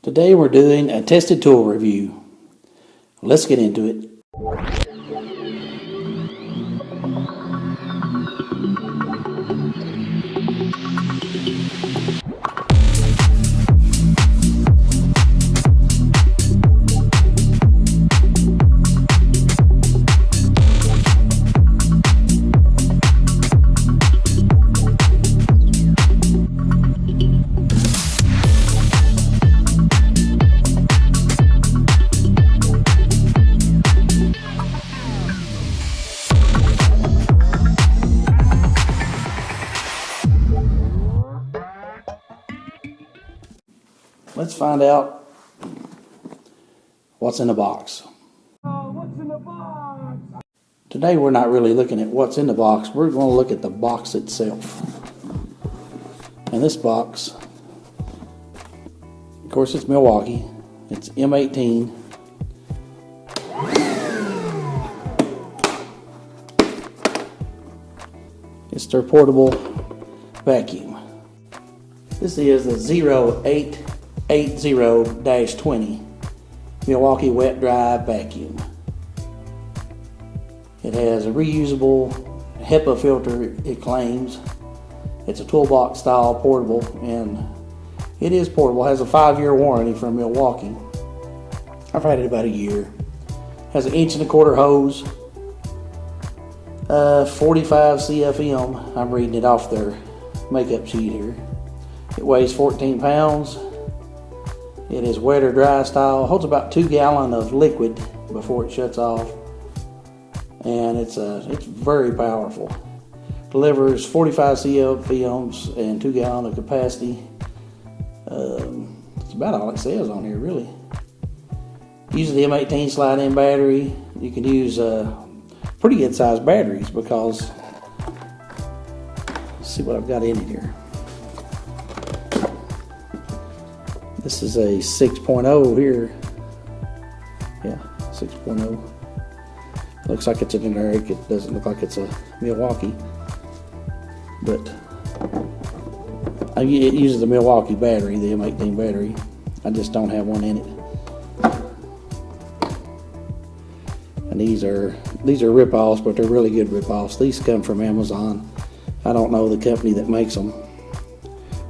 Today we're doing a tested tool review. Let's get into it. Let's find out what's in the box. What's in the box? Today we're not really looking at what's in the box. We're going to look at the box itself. And this box, of course, it's Milwaukee. It's M-18. It's their portable vacuum. This is the 0880-20 Milwaukee wet dry vacuum. It has a reusable HEPA filter, it claims. It's a toolbox style portable, and it is portable. It has a 5-year warranty from Milwaukee. I've had it about a year. Has an 1.25-inch hose, 45 CFM. I'm reading it off their makeup sheet here. It weighs 14 pounds. It is wet or dry style. Holds about 2 gallons of liquid before it shuts off. And it's very powerful. Delivers 45 CFMs and 2 gallons of capacity. That's about all it says on here, really. Uses the M-18 slide-in battery. You can use pretty good sized batteries because, let's see what I've got in it here. This is a 6.0 here. Yeah, 6.0. Looks like it's a generic. It doesn't look like it's a Milwaukee. But it uses the Milwaukee battery, the M-18 battery. I just don't have one in it. And these are rip-offs, but they're really good rip-offs. These come from Amazon. I don't know the company that makes them.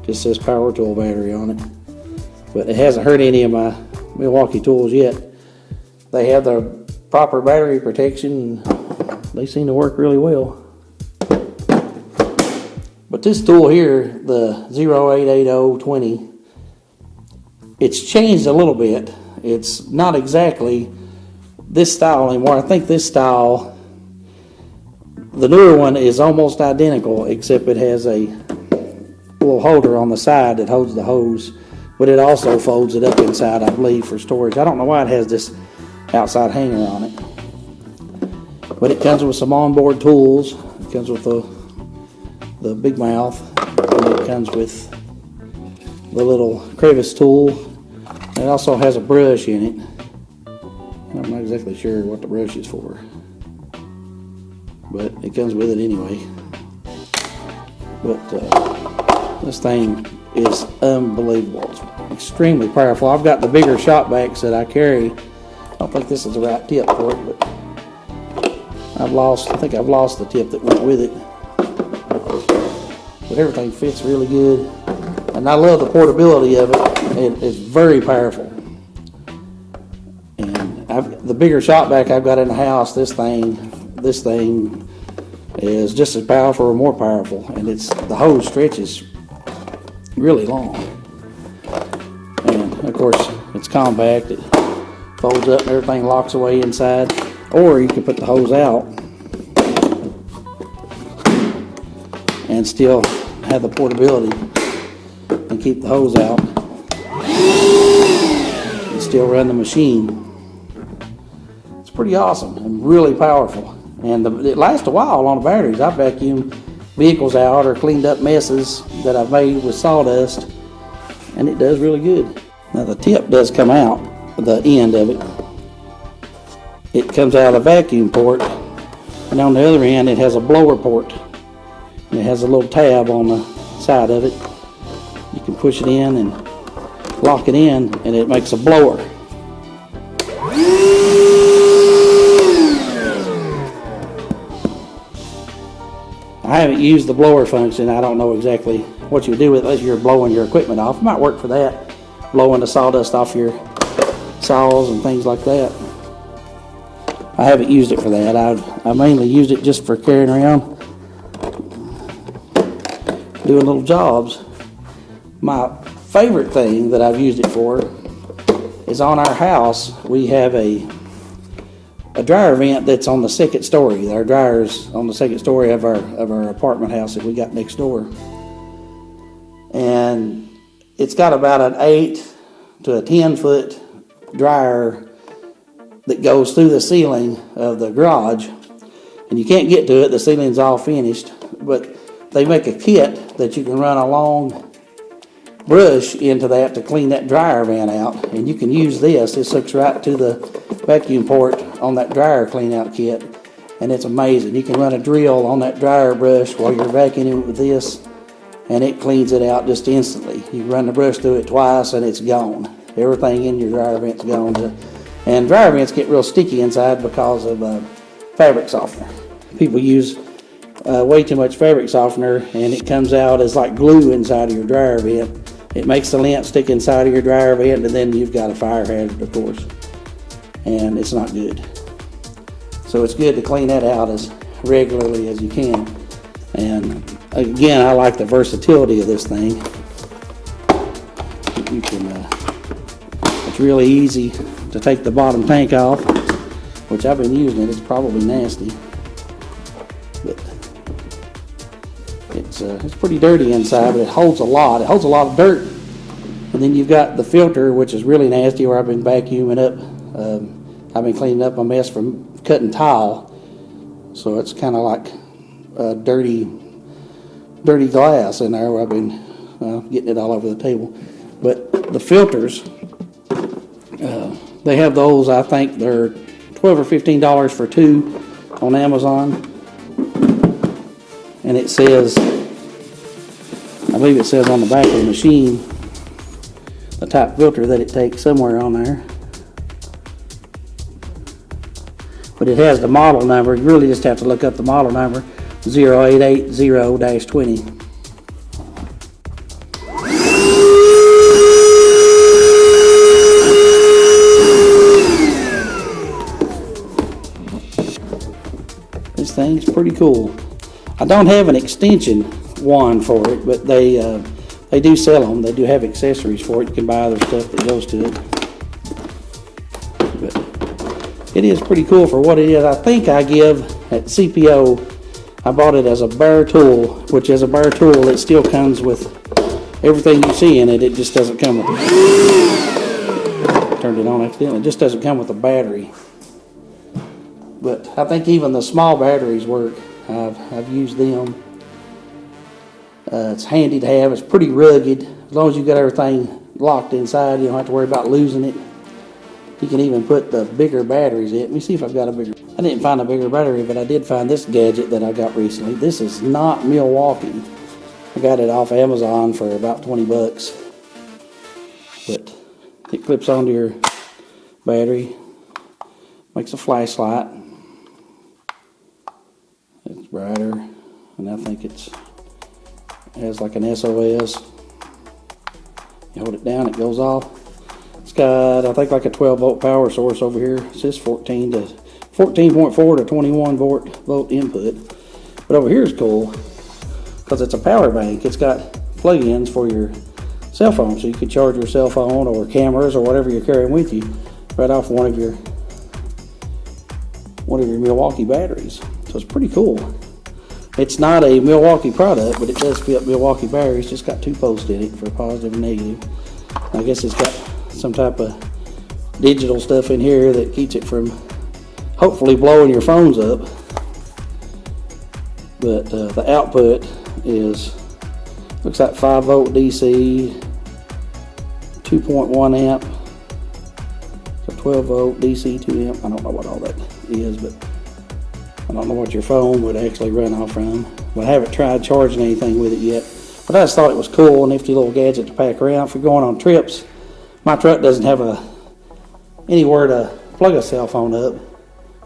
Just says power tool battery on it. But it hasn't hurt any of my Milwaukee tools yet. They have the proper battery protection. They seem to work really well. But this tool here, the 0880-20, it's changed a little bit. It's not exactly this style anymore. I think this style, the newer one, is almost identical, except it has a little holder on the side that holds the hose. But it also folds it up inside, I believe, for storage. I don't know why it has this outside hanger on it. But it comes with some onboard tools. It comes with the big mouth. And it comes with the little crevice tool. It also has a brush in it. I'm not exactly sure what the brush is for. But it comes with it anyway. But this thing is unbelievable. It's extremely powerful. I've got the bigger shop backs that I carry. I don't think this is the right tip for it, but I think I've lost the tip that went with it. But everything fits really good. And I love the portability of it. It's very powerful. And the bigger shop back I've got in the house, this thing is just as powerful or more powerful. And the hose stretches really long, and of course it's compact. It folds up and everything locks away inside, or you can put the hose out and still have the portability and keep the hose out and still run the machine. It's pretty awesome and really powerful, and it lasts a while on the batteries. I vacuumed vehicles out or cleaned up messes that I've made with sawdust, and it does really good. Now the tip does come out, the end of it. It comes out of the vacuum port, and on the other end it has a blower port. And it has a little tab on the side of it. You can push it in and lock it in, and it makes a blower. I haven't used the blower function. I don't know exactly what you do with it unless you're blowing your equipment off. It might work for that, blowing the sawdust off your saws and things like that. I haven't used it for that. I mainly used it just for carrying around, doing little jobs. My favorite thing that I've used it for is on our house. We have a dryer vent that's on the second story. Our dryer's on the second story of our apartment house that we got next door. And it's got about an 8 to a 10 foot dryer that goes through the ceiling of the garage. And you can't get to it, the ceiling's all finished. But they make a kit that you can run a long brush into that to clean that dryer vent out. And you can use this. This hooks right to the vacuum port on that dryer clean out kit, and it's amazing. You can run a drill on that dryer brush while you're vacuuming with this, and it cleans it out just instantly. You run the brush through it twice and it's gone. Everything in your dryer vent's gone. And dryer vents get real sticky inside because of fabric softener. People use way too much fabric softener, and it comes out as like glue inside of your dryer vent. It makes the lint stick inside of your dryer vent, and then you've got a fire hazard, of course. And it's not good. So it's good to clean that out as regularly as you can. And again, I like the versatility of this thing. You can, it's really easy to take the bottom tank off, which I've been using it. It's probably nasty, but it's pretty dirty inside, but it holds a lot. It holds a lot of dirt. And then you've got the filter, which is really nasty, where I've been vacuuming up. I've been cleaning up a mess from cutting tile, so it's kind of like dirty glass in there where I've been getting it all over the table. But the filters, they have those. I think they're $12 or $15 for 2 on Amazon, and it says, I believe it says on the back of the machine the type filter that it takes somewhere on there. But it has the model number. You really just have to look up the model number, 0880-20. This thing's pretty cool. I don't have an extension wand for it, but they do sell them. They do have accessories for it. You can buy other stuff that goes to it. It is pretty cool for what it is. I think I give at CPO, I bought it as a bare tool, which as a bare tool, it still comes with everything you see in it. It just doesn't come with, turned it on accidentally. It just doesn't come with a battery. But I think even the small batteries work. I've used them. It's handy to have. It's pretty rugged. As long as you got everything locked inside, you don't have to worry about losing it. You can even put the bigger batteries in. Let me see if I've got a bigger. I didn't find a bigger battery, but I did find this gadget that I got recently. This is not Milwaukee. I got it off Amazon for about 20 bucks. But it clips onto your battery. Makes a flashlight. It's brighter. And I think it has like an SOS. You hold it down, it goes off. It's got, I think, like a 12 volt power source over here. It says 14.4 to 21 volt input. But over here is cool because it's a power bank. It's got plug-ins for your cell phone, so you can charge your cell phone or cameras or whatever you're carrying with you right off one of your Milwaukee batteries. So it's pretty cool. It's not a Milwaukee product, but it does fit Milwaukee batteries. It's just got 2 posts in it for positive and negative. I guess it's got some type of digital stuff in here that keeps it from hopefully blowing your phones up. But the output looks like 5 volt DC, 2.1 amp, so 12 volt DC, 2 amp. I don't know what all that is, but I don't know what your phone would actually run off from. But I haven't tried charging anything with it yet. But I just thought it was cool, a nifty little gadget to pack around for going on trips. My truck doesn't have anywhere to plug a cell phone up.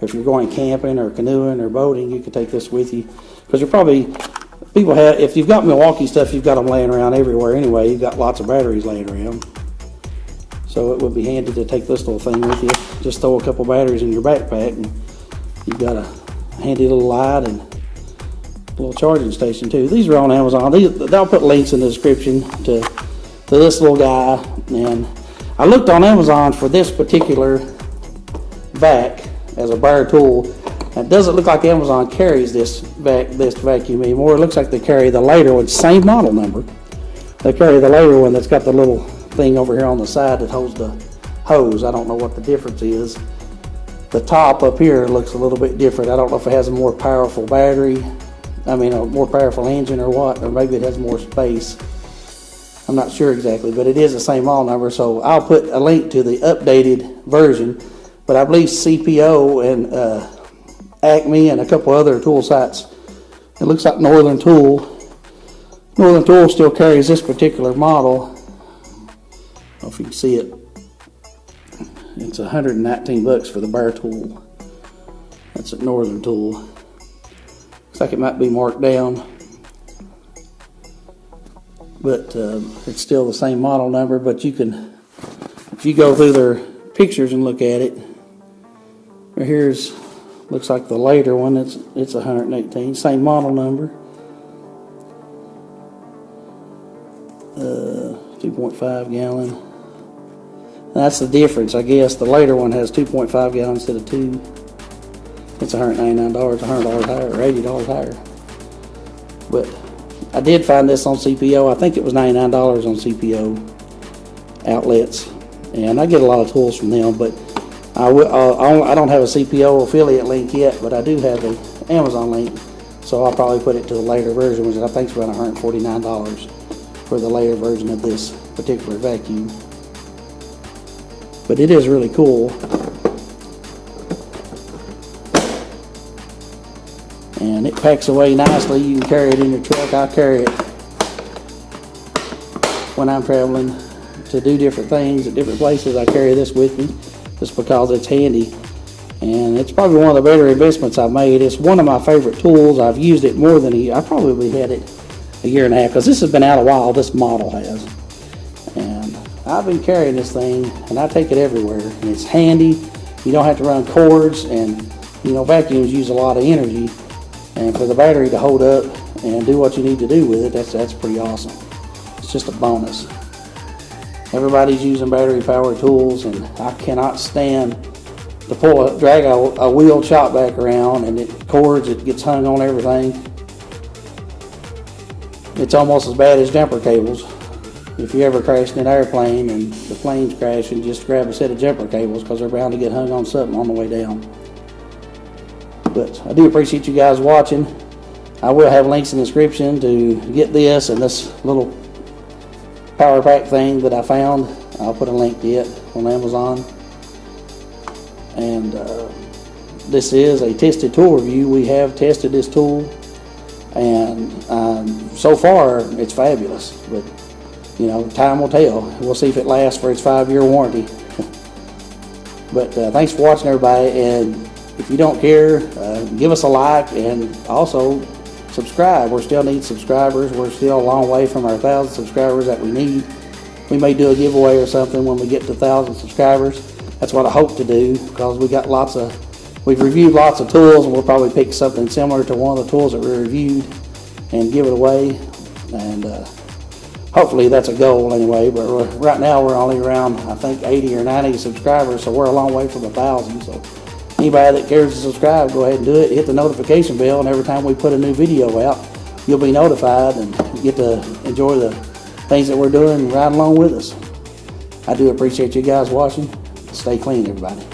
If you're going camping or canoeing or boating, you can take this with you. Because if you've got Milwaukee stuff, you've got them laying around everywhere anyway. You've got lots of batteries laying around. So it would be handy to take this little thing with you. Just throw a couple batteries in your backpack and you've got a handy little light and a little charging station too. These are on Amazon. They'll put links in the description to this little guy. And I looked on Amazon for this particular vac as a bar tool. It doesn't look like Amazon carries this vacuum anymore. It looks like they carry the later one, same model number. They carry the later one that's got the little thing over here on the side that holds the hose. I don't know what the difference is. The top up here looks a little bit different. I don't know if it has a more powerful battery, a more powerful engine or what, or maybe it has more space. I'm not sure exactly, but it is the same model number, so I'll put a link to the updated version. But I believe CPO and Acme and a couple other tool sites, it looks like Northern Tool still carries this particular model. I don't know if you can see it. It's $119 for the bar tool. That's at Northern Tool. Looks like it might be marked down, but it's still the same model number. But you can, if you go through their pictures and look at it, looks like the later one. It's 118, same model number. 2.5 gallon. That's the difference, I guess. The later one has 2.5 gallons instead of 2. It's $199, $100 higher, or $80 higher. But I did find this on CPO. I think it was $99 on CPO outlets, and I get a lot of tools from them. But I don't have a CPO affiliate link yet, but I do have an Amazon link, so I'll probably put it to the later version, which I think is around $149 for the later version of this particular vacuum. But it is really cool. And it packs away nicely. You can carry it in your truck. I carry it when I'm traveling to do different things at different places. I carry this with me just because it's handy. And it's probably one of the better investments I've made. It's one of my favorite tools. I've used it more than I probably had it a year and a half, because this has been out a while, this model has. And I've been carrying this thing, and I take it everywhere. And it's handy. You don't have to run cords, and vacuums use a lot of energy. And for the battery to hold up and do what you need to do with it, that's pretty awesome. It's just a bonus. Everybody's using battery powered tools, and I cannot stand to drag a wheeled shop vac around, and it gets hung on everything. It's almost as bad as jumper cables. If you ever crashed in an airplane and the plane's crashing, just grab a set of jumper cables, because they're bound to get hung on something on the way down. But I do appreciate you guys watching. I will have links in the description to get this and this little power pack thing that I found. I'll put a link to it on Amazon. And this is a tested tool review. We have tested this tool, and so far it's fabulous. But time will tell. We'll see if it lasts for its 5-year warranty. But thanks for watching, everybody. And if you don't care, give us a like, and also subscribe. We still need subscribers. We're still a long way from our 1,000 subscribers that we need. We may do a giveaway or something when we get to 1,000 subscribers. That's what I hope to do, because we've reviewed lots of tools, and we'll probably pick something similar to one of the tools that we reviewed and give it away. And hopefully that's a goal anyway. But right now we're only around, I think, 80 or 90 subscribers, so we're a long way from 1,000. So anybody that cares to subscribe, go ahead and do it. Hit the notification bell, and every time we put a new video out, you'll be notified and get to enjoy the things that we're doing right along with us. I do appreciate you guys watching. Stay clean, everybody.